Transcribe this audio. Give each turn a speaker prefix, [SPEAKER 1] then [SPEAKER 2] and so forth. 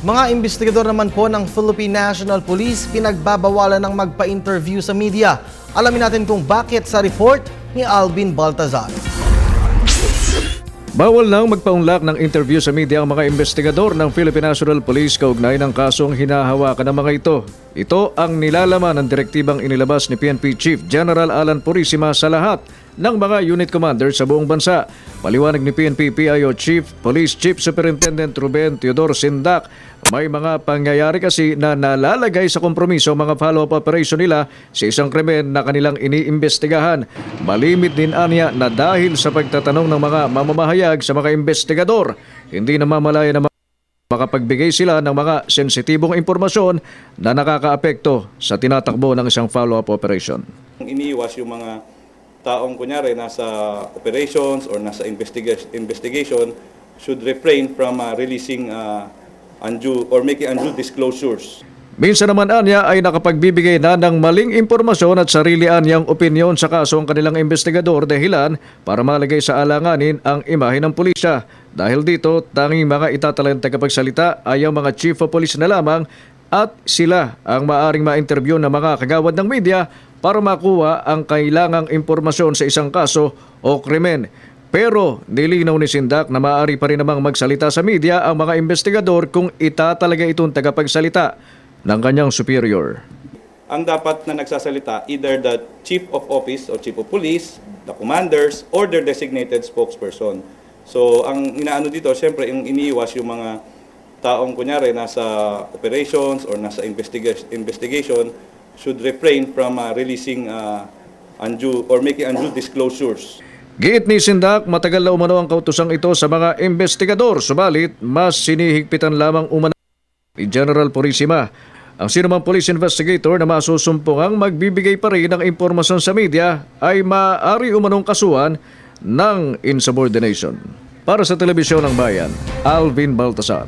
[SPEAKER 1] Mga investigador naman po ng Philippine National Police pinagbabawalan ng magpa-interview sa media. Alamin natin kung bakit sa report ni Alvin Baltazar.
[SPEAKER 2] Bawal nang magpaunlak ng interview sa media ang mga investigador ng Philippine National Police kaugnay ng kasong hinahawakan ng mga ito. Ito ang nilalaman ng direktibang inilabas ni PNP Chief General Alan Purisima sa lahat ng mga unit commanders sa buong bansa. Paliwanag ni PNP PIO Police Chief Superintendent Ruben Teodor Sindak, may mga pangyayari kasi na nalalagay sa kompromiso ang mga follow-up operation nila sa isang krimen na kanilang iniimbestigahan. Malimit din anya na dahil sa pagtatanong ng mga mamamahayag sa mga investigador, hindi namamalaya na makapagbigay sila ng mga sensitibong impormasyon na nakakaapekto sa tinatakbo ng isang follow-up operation.
[SPEAKER 3] Iniiwas yung mga taong kunyari nasa operations or nasa investigation should refrain from releasing undue or making undue disclosures.
[SPEAKER 2] Minsan naman anya ay nakapagbibigay na ng maling impormasyon at sarili anyang opinyon sa kaso ang kanilang investigador dahilan para malagay sa alanganin ang imahe ng pulisya. Dahil dito, tanging mga itatalang tagapagsalita ay ang mga chief of police na lamang at sila ang maaring ma-interview ng mga kagawad ng media para makuha ang kailangang impormasyon sa isang kaso o krimen. Pero nilinaw ni Sindak na maaari pa rin namang magsalita sa media ang mga investigador kung itatalaga itong tagapagsalita ng kanyang superior.
[SPEAKER 3] Ang dapat na nagsasalita, either the chief of office or chief of police, the commanders, or their designated spokesperson. So ang inaano dito, siyempre yung iniiwas yung mga taong kunyari nasa operations or nasa investigation should refrain from releasing undue or making undue disclosures.
[SPEAKER 2] Giit ni Sindak, matagal na umano ang kautosang ito sa mga investigador, subalit mas sinihigpitan lamang umano ni General Purisima. Ang sinumang police investigator na masusumpungang magbibigay pa rin ng impormasyon sa media ay maaari umanong kasuhan ng insubordination. Para sa Telebisyon ng Bayan, Alvin Baltazar.